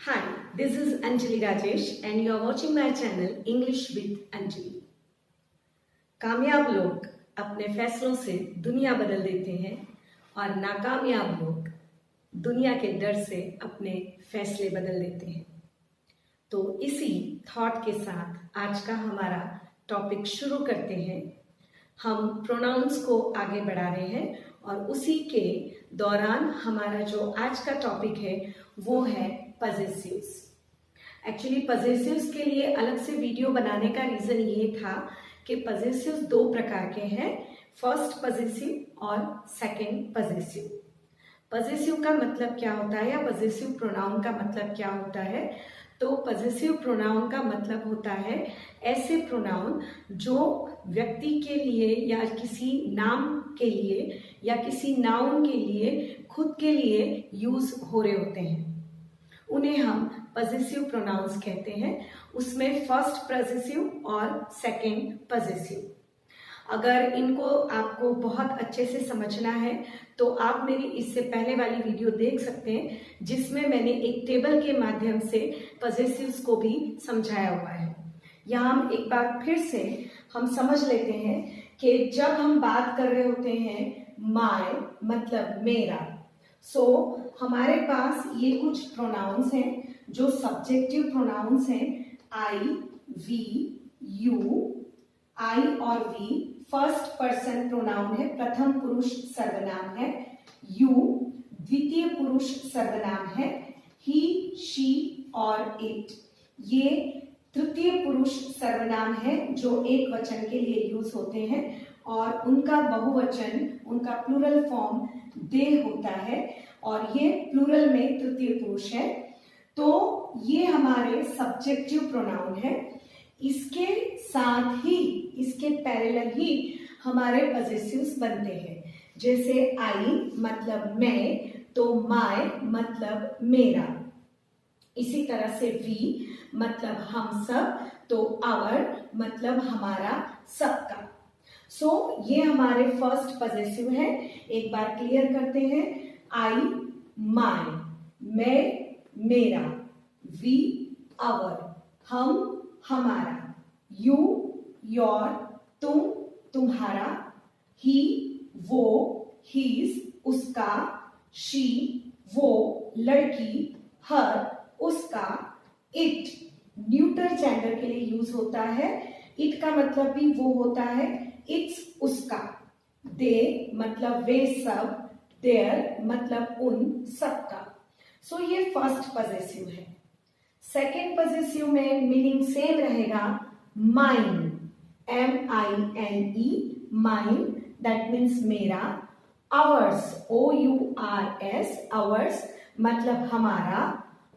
Hi, this is Anjali Rajesh and you are watching my channel English with Anjali. कामयाब लोग अपने फैसलों से दुनिया बदल देते हैं और नाकामयाब लोग दुनिया के डर से अपने फैसले बदल देते हैं। तो इसी थॉट के साथ आज का हमारा टॉपिक शुरू करते हैं। हम प्रोनाउंस को आगे बढ़ा रहे हैं और उसी के दौरान हमारा जो आज का टॉपिक है वो है पजेसिव्स। एक्चुअली पजेसिव्स के लिए अलग से वीडियो बनाने का रीजन ये था कि पजेसिव्स दो प्रकार के हैं, फर्स्ट पजेसिव और सेकंड पजेसिव। पजेसिव का मतलब क्या होता है या पजेसिव प्रोनाउन का मतलब क्या होता है? तो पजेसिव प्रोनाउन का मतलब होता है ऐसे प्रोनाउन जो व्यक्ति के लिए या किसी नाम के लिए या किसी नाउन के लिए खुद के लिए यूज हो रहे होते हैं, उन्हें हम पजेसिव प्रोनाउंस कहते हैं। उसमें फर्स्ट पजेसिव और सेकंड पजेसिव। अगर इनको आपको बहुत अच्छे से समझना है तो आप मेरी इससे पहले वाली वीडियो देख सकते हैं जिसमें मैंने एक टेबल के माध्यम से पजेसिव्स को भी समझाया हुआ है। यहाँ हम एक बार फिर से हम समझ लेते हैं कि जब हम बात कर रहे होते हैं माय मतलब मेरा, हमारे पास ये कुछ प्रोनाउंस हैं जो सब्जेक्टिव प्रोनाउंस हैं। आई, वी, यू। आई और वी फर्स्ट पर्सन प्रोनाउन है, प्रथम पुरुष सर्वनाम है। यू द्वितीय पुरुष सर्वनाम है। ही, शी और इट ये तृतीय पुरुष सर्वनाम है जो एक वचन के लिए यूज होते हैं और उनका बहुवचन, उनका प्लूरल फॉर्म दे होता है और ये प्लूरल में तृतीय पुरुष है। तो ये हमारे सब्जेक्टिव प्रोनाउन है। इसके साथ ही, इसके पैरेलल ही हमारे पजेसिव्स बनते हैं। जैसे आई मतलब मैं, तो माय मतलब मेरा। इसी तरह से वी मतलब हम सब, तो आवर मतलब हमारा सबका। ये हमारे फर्स्ट पजेसिव है। एक बार क्लियर करते हैं। आई माय, मैं मेरा, वी आवर हम हमारा, यू योर तुम तुम्हारा, ही वो हीज उसका, शी वो लड़की, हर उसका, इट न्यूट्रल जेंडर के लिए यूज होता है। इट का मतलब भी वो होता है, इट्स उसका। दे मतलब वे सब, देयर मतलब उन सबका। ये फर्स्ट पजेसिव है। सेकेंड पजेसिव में मीनिंग सेम रहेगा, mine, MINE, mine that means मेरा। आवर्स, OURS, आवर्स मतलब हमारा।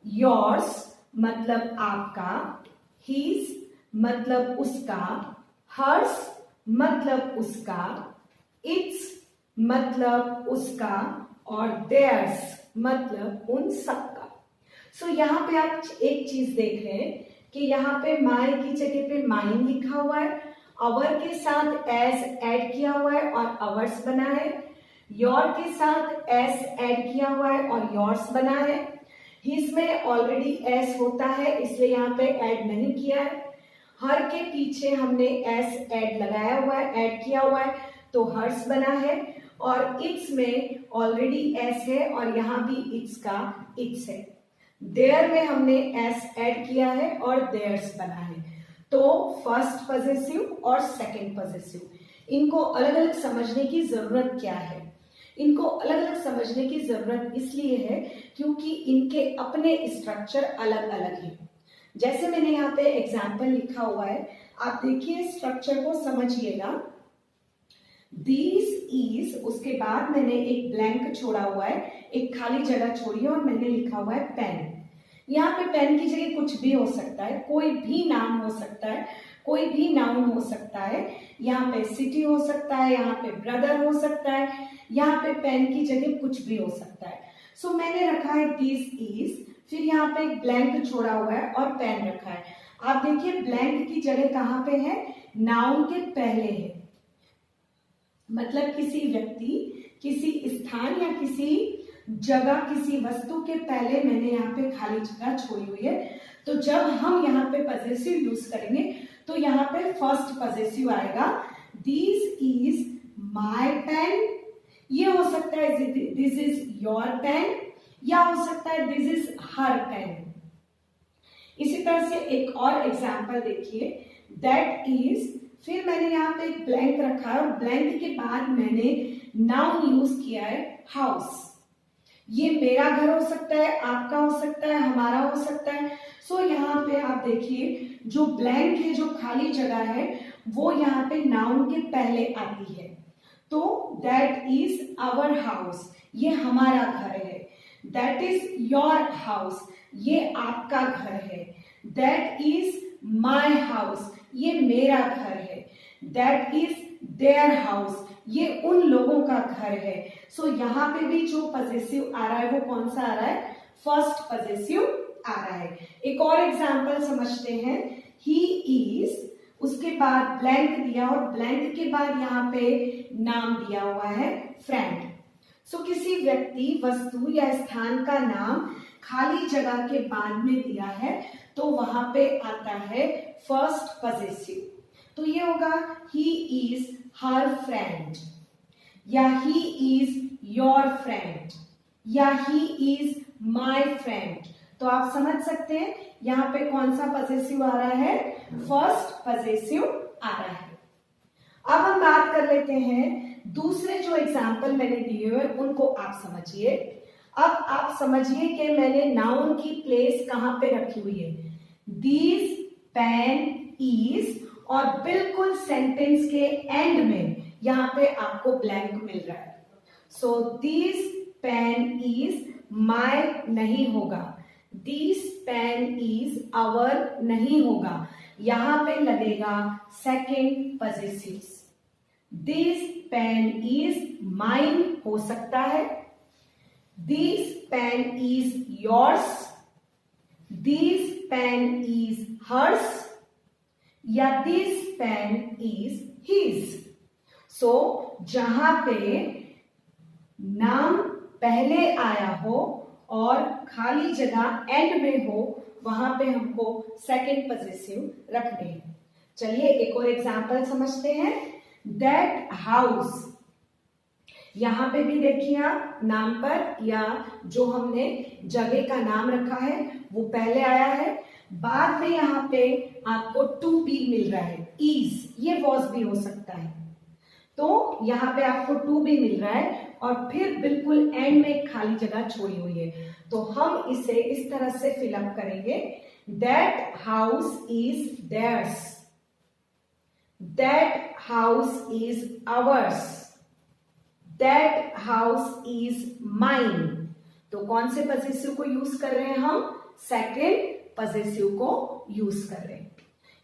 योर्स मतलब आपका। हीज मतलब उसका। हर्स मतलब उसका। इट्स मतलब उसका और देयर्स मतलब उन सबका। यहाँ पे आप एक चीज देख रहे हैं कि यहाँ पे माय की जगह पे माइन लिखा हुआ है, अवर के साथ एस ऐड किया हुआ है और अवर्स बना है। योर के साथ एस ऐड किया हुआ है और योर्स बना है। हिज में ऑलरेडी एस होता है इसलिए यहाँ पे ऐड नहीं किया है। हर के पीछे हमने एस ऐड लगाया हुआ है, ऐड किया हुआ है, तो हर्स बना है। और इट्स में ऑलरेडी एस है और यहाँ भी इट्स का इट्स है। देयर में हमने एस ऐड किया है और देयर्स बना है। तो फर्स्ट पजेसिव और सेकंड पजेसिव, इनको अलग अलग समझने की जरूरत क्या है? इनको अलग अलग समझने की जरूरत इसलिए है क्योंकि इनके अपने स्ट्रक्चर अलग अलग हैं। जैसे मैंने यहाँ पे एग्जाम्पल लिखा हुआ है, आप देखिए स्ट्रक्चर को समझिएगा। दिस इज, उसके बाद मैंने एक ब्लैंक छोड़ा हुआ है, एक खाली जगह छोड़ी है और मैंने लिखा हुआ है पेन। यहाँ पे पेन की जगह कुछ भी हो सकता है, कोई भी नाम हो सकता है, कोई भी नाउन हो सकता है। यहाँ पे सिटी हो सकता है, यहाँ पे ब्रदर हो सकता है, यहाँ पे पेन की जगह कुछ भी हो सकता है। मैंने रखा है दिस इज, फिर यहाँ पे एक ब्लैंक छोड़ा हुआ है और पेन रखा है। आप देखिए ब्लैंक की जगह कहाँ पे है? नाउन के पहले है। मतलब किसी व्यक्ति, किसी स्थान या किसी जगह किसी वस्तु के पहले मैंने यहाँ पे खाली जगह छोड़ी हुई है, तो जब हम यहाँ पे पजेसिव यूज करेंगे तो यहाँ पे फर्स्ट पजेसिव आएगा, दिस इज माय पेन। ये हो सकता है दिस इज योर पेन, या हो सकता है दिस इज हर पेन। इसी तरह से एक और एग्जाम्पल देखिए, दैट इज, फिर मैंने यहाँ पे एक ब्लैंक रखा है और ब्लैंक के बाद मैंने नाउन यूज किया है हाउस। ये मेरा घर हो सकता है, आपका हो सकता है, हमारा हो सकता है। सो यहाँ पे आप देखिए जो ब्लैंक है, जो खाली जगह है, वो यहाँ पे नाउन के पहले आती है। तो दैट इज आवर हाउस, ये हमारा घर है। दैट इज योर हाउस, ये आपका घर है। दैट इज माय हाउस, ये मेरा घर है। दैट इज देयर हाउस, ये उन लोगों का घर है। सो यहाँ पे भी जो पजेसिव आ रहा है वो कौन सा आ रहा है, फर्स्ट पजेसिव आ रहा है। एक और एग्जांपल समझते हैं, ही इज, उसके बाद ब्लैंक दिया और ब्लैंक के बाद यहाँ पे नाम दिया हुआ है फ्रेंड। सो किसी व्यक्ति, वस्तु या स्थान का नाम खाली जगह के बाद में दिया है तो वहां पे आता है फर्स्ट पजेसिव। तो ये होगा ही इज हर फ्रेंड, या ही इज योर फ्रेंड, या ही इज माय फ्रेंड। तो आप समझ सकते हैं यहाँ पे कौन सा पजेसिव आ रहा है, फर्स्ट पजेसिव आ रहा है। अब हम बात कर लेते हैं दूसरे जो एग्जाम्पल मैंने दिए हुए उनको आप समझिए। अब आप समझिए कि मैंने नाउन की प्लेस कहां पे रखी हुई है, दिस पेन इज, और बिल्कुल सेंटेंस के एंड में यहां पे आपको ब्लैंक मिल रहा है। So this pen is my नहीं होगा, दिस पेन इज आवर नहीं होगा, यहां पे लगेगा second possessive. This pen is mine हो सकता है, this pen is yours, this pen is hers, या this pen is his. So जहां पे नाम पहले आया हो और खाली जगह एंड में हो वहां पे हमको सेकंड पजेसिव रखने हैं। चलिए एक और एग्जांपल समझते हैं, दैट हाउस। यहां पे भी देखिए आप नाम पर या जो हमने जगह का नाम रखा है वो पहले आया है, बाद में यहाँ पे आपको टू बी मिल रहा है, इज, ये वॉज भी हो सकता है। तो यहाँ पे आपको टू बी मिल रहा है और फिर बिल्कुल एंड में एक खाली जगह छोड़ी हुई है। तो हम इसे इस तरह से फिलअप करेंगे, that house is theirs, that house is ours, that house is mine. तो कौन से पजेसिव को यूज कर रहे हैं हम, सेकेंड पजेसिव को यूज कर रहे हैं।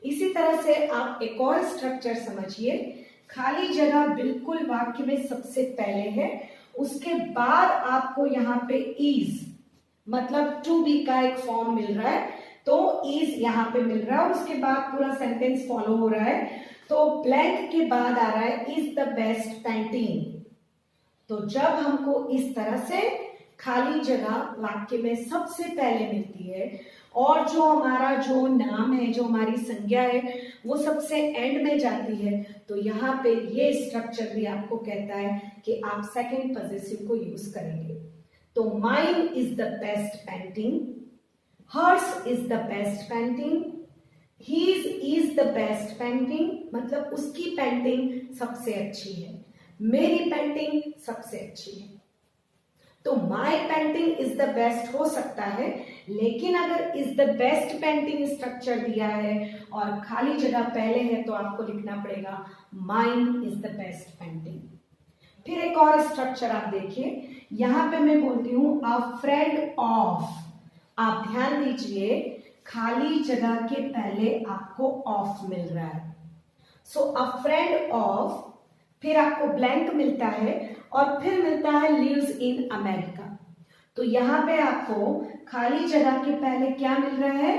इसी तरह से आप एक और स्ट्रक्चर समझिए, खाली जगह बिल्कुल वाक्य में सबसे पहले है, उसके बाद आपको यहाँ पे इज मतलब टू बी का एक फॉर्म मिल रहा है, तो इज यहाँ पे मिल रहा है और उसके बाद पूरा सेंटेंस फॉलो हो रहा है। तो ब्लैंक के बाद आ रहा है इज द बेस्ट पेंटिंग। तो जब हमको इस तरह से खाली जगह वाक्य में सबसे पहले मिलती है और जो हमारा जो नाम है, जो हमारी संज्ञा है वो सबसे एंड में जाती है, तो यहाँ पे ये स्ट्रक्चर भी आपको कहता है कि आप सेकंड पजेसिव को यूज करेंगे। तो mine is the best painting, hers is the best painting, his is the best painting, मतलब उसकी पेंटिंग सबसे अच्छी है, मेरी पेंटिंग सबसे अच्छी है। तो माई पेंटिंग इज द बेस्ट हो सकता है, लेकिन अगर is the best painting structure दिया है और खाली जगह पहले है तो आपको लिखना पड़ेगा mine is the best painting. फिर एक और स्ट्रक्चर आप देखिए, यहां पे मैं बोलती हूं अ फ्रेंड ऑफ। आप ध्यान दीजिए खाली जगह के पहले आपको ऑफ मिल रहा है। सो अ फ्रेंड ऑफ, फिर आपको ब्लैंक मिलता है और फिर मिलता है लिव्स इन अमेरिका। तो यहाँ पे आपको खाली जगह के पहले क्या मिल रहा है,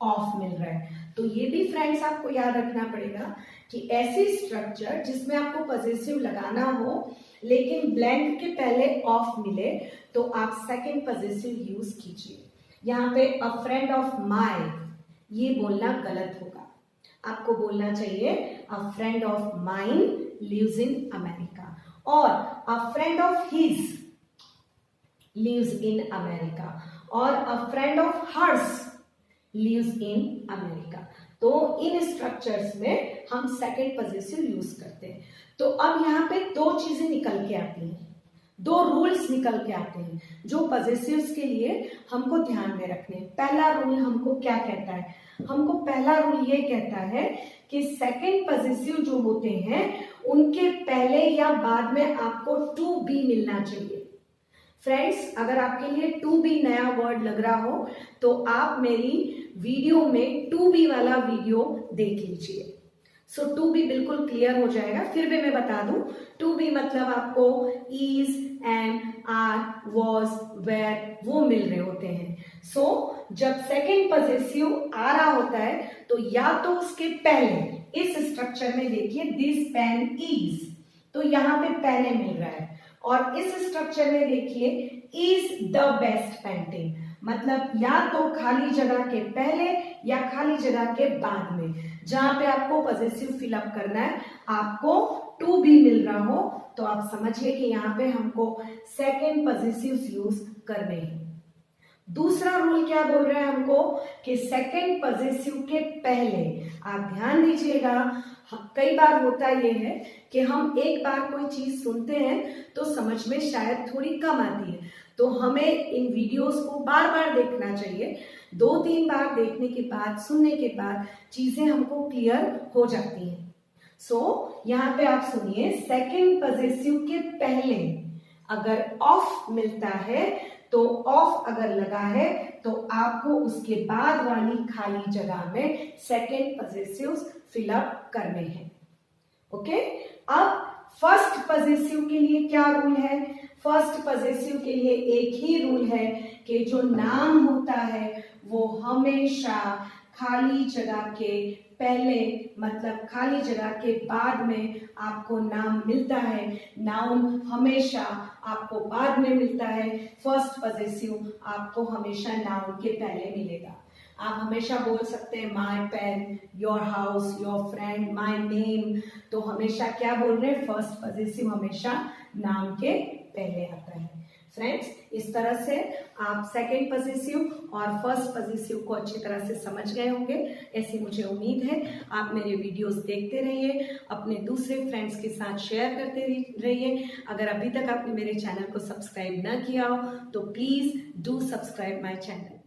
ऑफ मिल रहा है। तो ये भी फ्रेंड्स आपको याद रखना पड़ेगा कि ऐसी स्ट्रक्चर जिसमें आपको पजेसिव लगाना हो लेकिन ब्लैंक के पहले ऑफ मिले तो आप सेकंड पॉजिटिव यूज कीजिए। यहाँ पे अ फ्रेंड ऑफ माई, ये बोलना गलत होगा। आपको बोलना चाहिए a friend of mine lives in America, और a friend of his lives in America, और a friend of hers lives in America। तो इन स्ट्रक्चर्स में हम सेकंड पॉजिटिव यूज करते हैं। तो अब यहाँ पे दो चीजें निकल के आती हैं, दो रूल्स निकल के आते हैं जो पॉजिटिव्स के लिए हमको ध्यान में रखने हैं। पहला रूल हमको क्या कहता है? हमको पहला रूल ये कहता है कि सेकंड पॉजिटिव जो होते हैं उनके पहले या बाद में आपको टू बी मिलना चाहिए। फ्रेंड्स, अगर आपके लिए टू बी नया वर्ड लग रहा हो तो आप मेरी वीडियो में टू बी वाला वीडियो देख लीजिए। सो टू बी बिल्कुल क्लियर हो जाएगा। फिर भी मैं बता दूं, टू बी मतलब आपको is, am, are, was, were वो मिल रहे होते हैं। सो जब सेकंड पॉजिटिव आ रहा होता है तो या तो उसके पहले इस स्ट्रक्चर में देखिए दिस पेन इज, तो यहाँ पे पहले मिल रहा है, और इस स्ट्रक्चर में देखिए इज द बेस्ट पेंटिंग, मतलब या तो खाली जगह के पहले या खाली जगह के बाद में, जहां पे आपको पॉजिटिव फिलअप करना है आपको टू बी मिल रहा हो तो आप समझिए कि यहाँ पे हमको सेकंड पॉजिटिव यूज करने हैं। दूसरा रूल क्या बोल रहा है हमको कि सेकंड पॉजिटिव के पहले, आप ध्यान दीजिएगा, कई बार होता ये है कि हम एक बार कोई चीज सुनते हैं तो समझ में शायद थोड़ी कम आती है, तो हमें इन वीडियोस को बार बार देखना चाहिए। 2-3 बार देखने के बाद, सुनने के बाद चीजें हमको क्लियर हो जाती हैं। सो यहाँ पे आप सुनिए, सेकंड पॉजिटिव के पहले अगर ऑफ मिलता है तो ऑफ अगर लगा है तो आपको उसके बाद वाली खाली जगह में सेकंड पॉजिटिव फिलअप करने हैं। ओके, अब फर्स्ट पॉजिटिव के लिए क्या रूल है? फर्स्ट पॉजिटिव के लिए एक ही रूल है कि जो नाम होता है वो हमेशा खाली जगह के पहले मतलब खाली जगह के बाद में आपको नाम मिलता है। नाउन हमेशा आपको बाद में मिलता है, फर्स्ट पॉजिटिव आपको हमेशा नाउन के पहले मिलेगा। आप हमेशा बोल सकते हैं my pen, your house, your friend, my name, तो हमेशा क्या बोल रहे हैं? फर्स्ट पॉजिटिव हमेशा नाम के पहले आता है। फ्रेंड्स, इस तरह से आप सेकंड पॉजिटिव और फर्स्ट पॉजिटिव को अच्छी तरह से समझ गए होंगे, ऐसी मुझे उम्मीद है। आप मेरे वीडियोस देखते रहिए, अपने दूसरे फ्रेंड्स के साथ शेयर करते रहिए। अगर अभी तक आपने मेरे चैनल को सब्सक्राइब ना किया हो तो please do subscribe my channel.